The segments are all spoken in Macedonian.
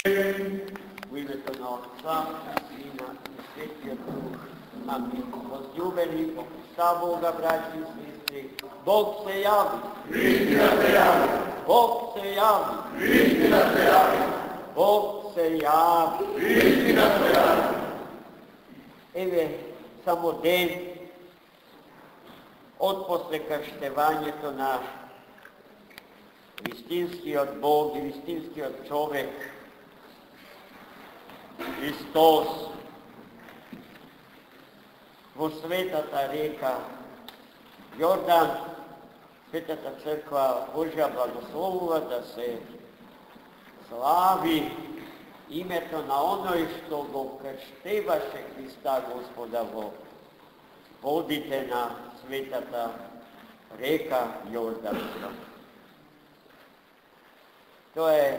U imето на Отца, Сина и Светия Дух. Амин. Возлюбени по Христа Бога, братья и сестры, Бог се яви. Истина се яви. Бог се яви. Истина се яви. Бог се яви. Истина се яви. Еве само ден от послекръщевањето на вистинскиот Бог и вистинскиот човек Христос во светата река Јордан. Светата црква Божја благословува да се слави името на оној што го крштеваше Христа Господа во водите на светата река Јорданска. Тоа е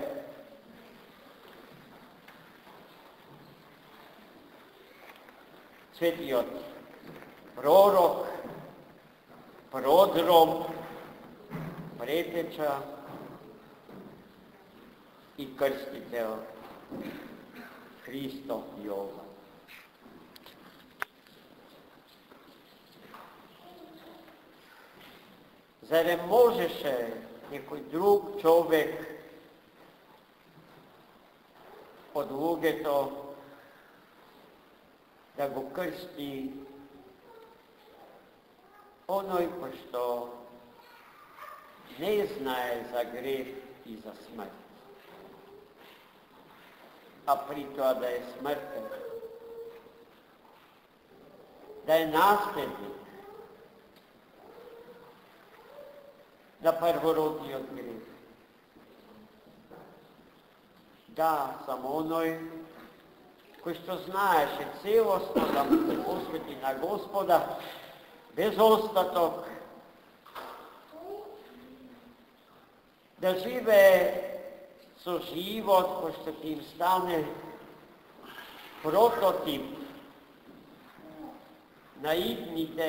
светиот пророк, продром, претеча и крстител Христов Јован. Заре можеше некој друг човек од луѓето да го крсти оној кој што не знае за грев и за смрт, а при тоа да е смртен, да е наследник на првородниот грев. Да, само оној кој што знаеше целосно да му се посвети на Господа, без остаток, да живее со живот кој што ќе им стане прототип на идните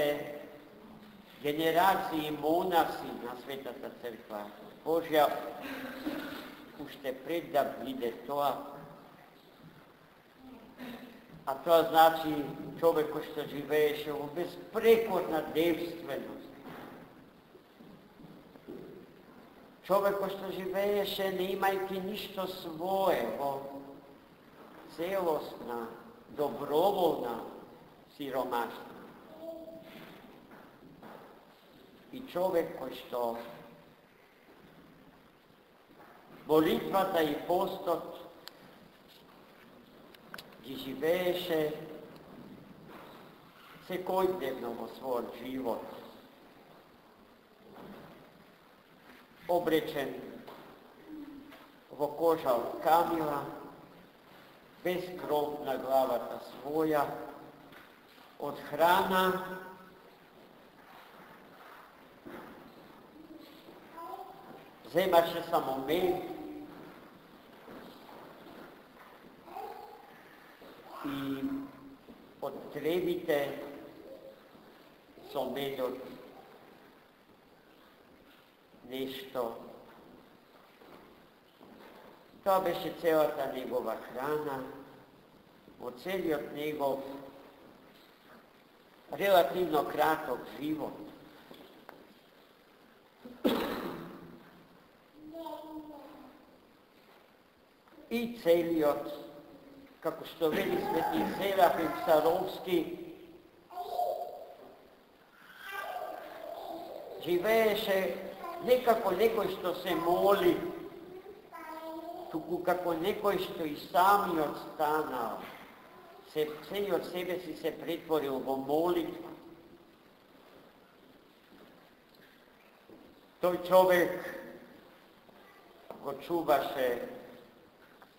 генерации монаси на Светата Црква Божја, уште пред да биде тоа. А тоа значи човек кој што живееше во безпрекорна девственост. Човек кој што живееше не имајќи ништо свое, во целосна, доброволна сиромаштва. И човек кој што молитвата и постот ги живееше секојдневно во својот живот, обречен во кожа од камила, без кров на главата своја, од храна земаше само мед и од требите со медот нешто. Тоа беше целата негова храна, во целиот негов релативно краток живот. И целиот, како што вели свети Серафим Саровски, живееше не како некој што се моли, туку како некој што и самиот станал, целиот себе си се претворил во молитва. Тој човек го чуваше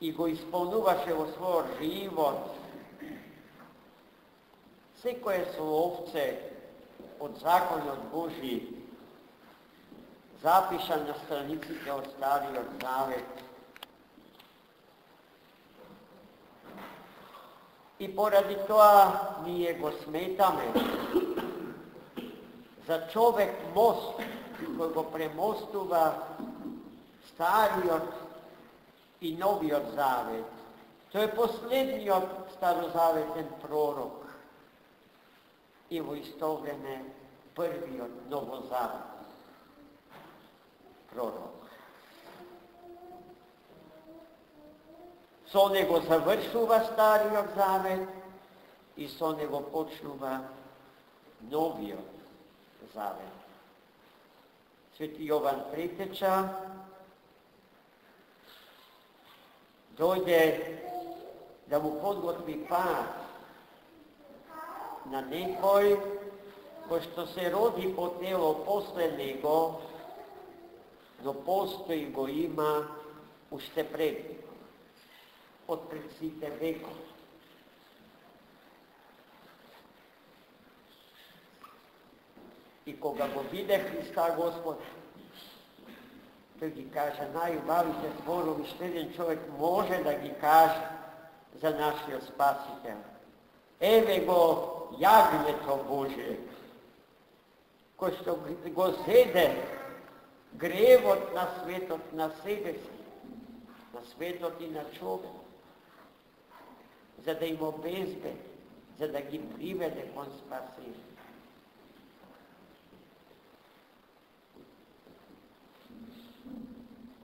и го исполнуваше во својот живот секое словце од законот Божи, запишан на страниците од Стариот Завет. И поради тоа ние го сметаме за човек мост кој го премостува Стариот i noviot zavet. To je posljednji starozavetan prorok i u isto vreme prvi od novozavetnih prorok. So nego završuva Stariot zavet i so nego počnuva Noviot zavet. Sveti Jovan Preteča dojde da mu podgotvi pad na nekoj, pošto se rodi po telo posle nego, no postoji go ima ušte pred njim, od predsite vekov. I koga go vide Hrista Gospoda, to gi kaže, najubavite zborovi, što jedan čovjek može da gi kaže za našio spasitelja. Eve go jagnjeto Bože, ko što go zede grevot na svetot na sebe, na svetot i na čovjek, za da im obezbe, za da gi privede kon spasenje.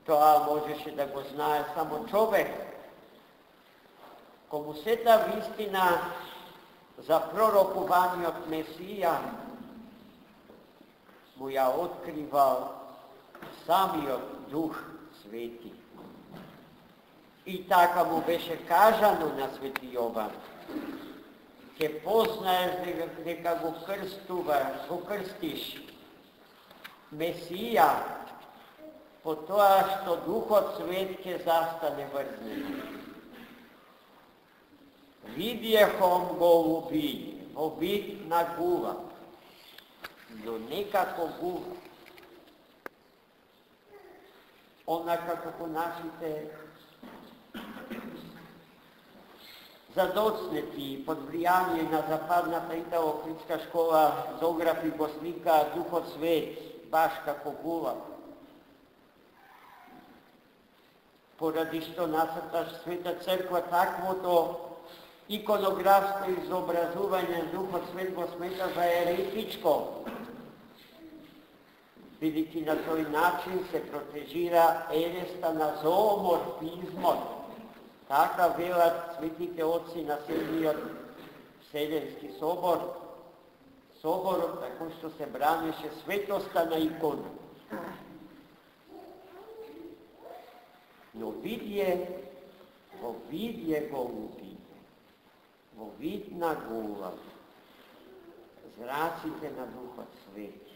To možeš da go znaje samo čovjek, komu se ta istina za prorokovanje od Mesija mu ja otkrivao sami od Duh Sveti. I tako mu beše kažano na Sveti Jovan, ke poznaješ neka go krstiš Mesija, po toa što Duhot Svetke zastane vrzne. Vidjehom go ubij, obit na guva, no nekako guva. Ona kako ponašite zadocneti pod vlijanje na zapadna ta okritska škola zografi go slika Duhot Svet, baš kako guva. Poradi što nacrtaš Sveta crkva takvo ikonografsko izobrazovanje Duhot Svet go smeta za eretičko. Vidite, na toj način se protežira eresta na zoomorfizmom. Takav vela svetite oci naselili od Seljenski sobor, tako što se braniše svetosta na ikonu. No vidje go ubije, vo vidna guva, zracite na Duhot Sveti.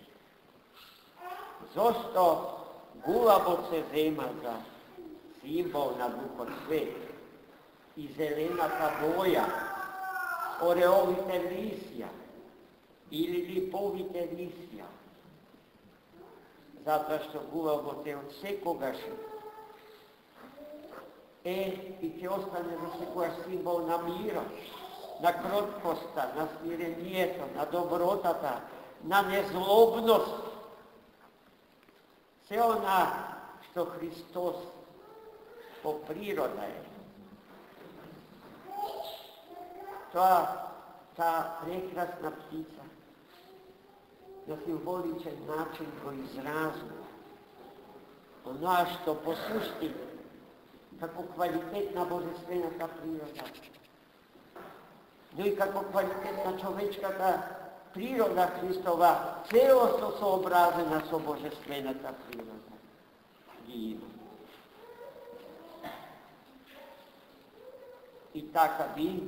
Zašto guva bo se zema za simbol na Duhot Sveti i zelenata boja, oreovite lisja ili lipovite lisja, zato što guva bo te od sekogaši i će ostane za sekogaš simbol na mira, na krotkosta, na smirenijeto, na dobrotata, na nezlobnost. Sve ona što Hristos po priroda je. Ta prekrasna ptica na simboličan način go izrazuje. Ono što po suštini, kako kvalitetna božestvena ta priroda. No i kako kvalitetna čovečka ta priroda Hristova, celostno so obrazena so božestvena ta priroda. Divna. I taka bi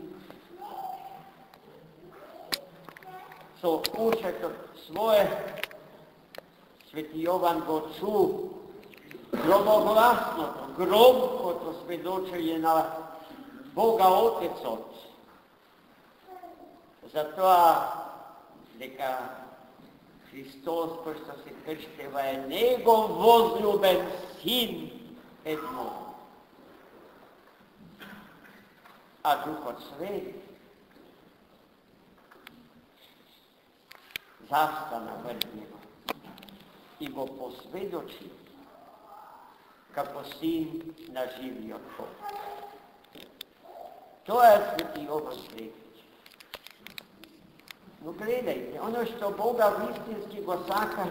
so učeto svoje Sveti Jovan go ču gromoglasno, gromko to svedočenje na Boga Otec. Zato neka Hristos, pošto se kršteva, je njegov возлюбен sin edmon. A Duhot Svet zastana vrh njega i go posvjedoči kako sin na živi od Boga. To je Sveti Jovan Krstitelj. No gledajte, ono što Boga istinski gosaka,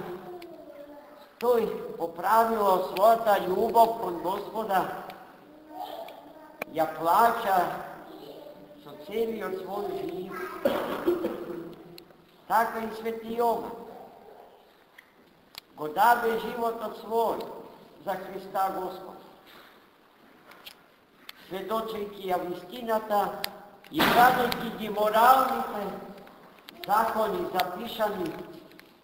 to je popravilo svota ljubav kod Gospoda, ja plaća so cijeli od svoj živ. Tako i Sveti Jovan. Go dabe život od svoj za Hrista Gospoda. Svedočejki ja istinata i radojki gi moralните zakoni zapišani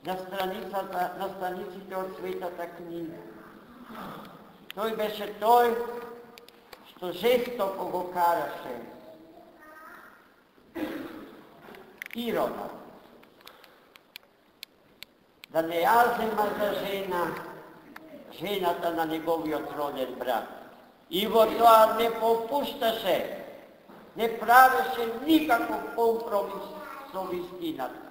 na stranicите od Svetата книга. Той беше той, što žestoко go karaše Iroda, da ne jazema za ženata na njegovio rođen brat. Ivo to ne popuštaše, ne praveše nikakvog kompromis s istinata.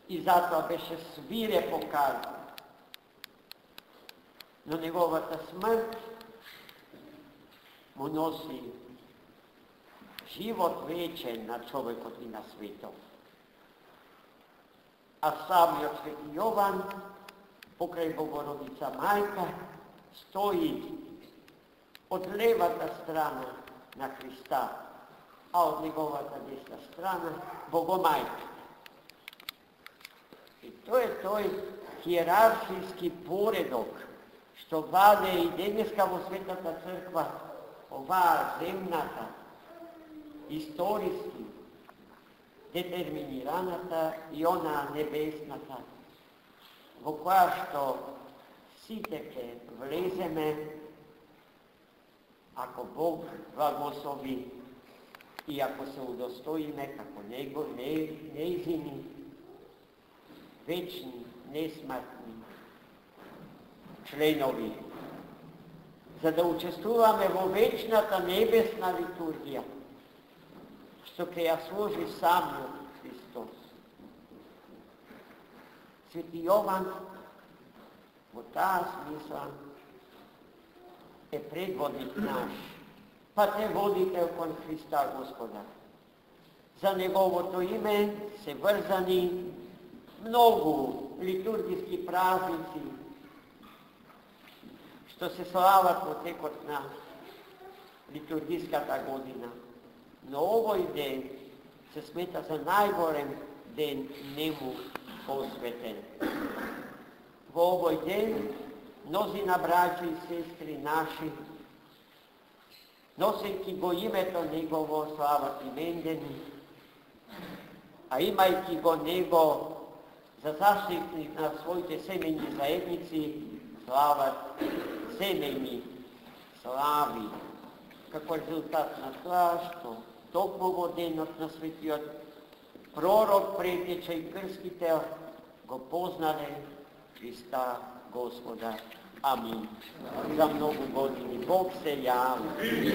I zato беше svire pokazan. Но неговата смърт му носи живот вечен на човекот и на светот. А самиот Свети Јован, покрај Богородица Мајка, стои од левата страна на Христа, а од неговата десна страна Богомајка. И тоа е тој хиерархијски поредок, što vade i denjeska во Светата Црква, оваа земната, историски, детерминираната и онаа небесната, во која што сите ке влеземе, ако Бог благослови и ако се удостоиме како неизини, вечни, несмртни членови, за да учествуваме во вечната небесна литургија, што ќе ја служи самиот Христос. Свети Јован во таа смисла е предводник наш, патеводител кон Христа Господа. За неговото име се врзани многу литургиски празници, што се слават во текот на литургиската година. Но овој ден се смета за најголем ден нему посветен. Во овој ден мнозина браќа и сестри наши, носејќи го името негово, слават имендени, а имајќи го него за заштитник на своите семејни заедници, слават семејни слави, како резултат на тоа што токму во денот на светиот пророк, претеча и крстител го познале Христа Господа. Амин. За многу години Бог се јави.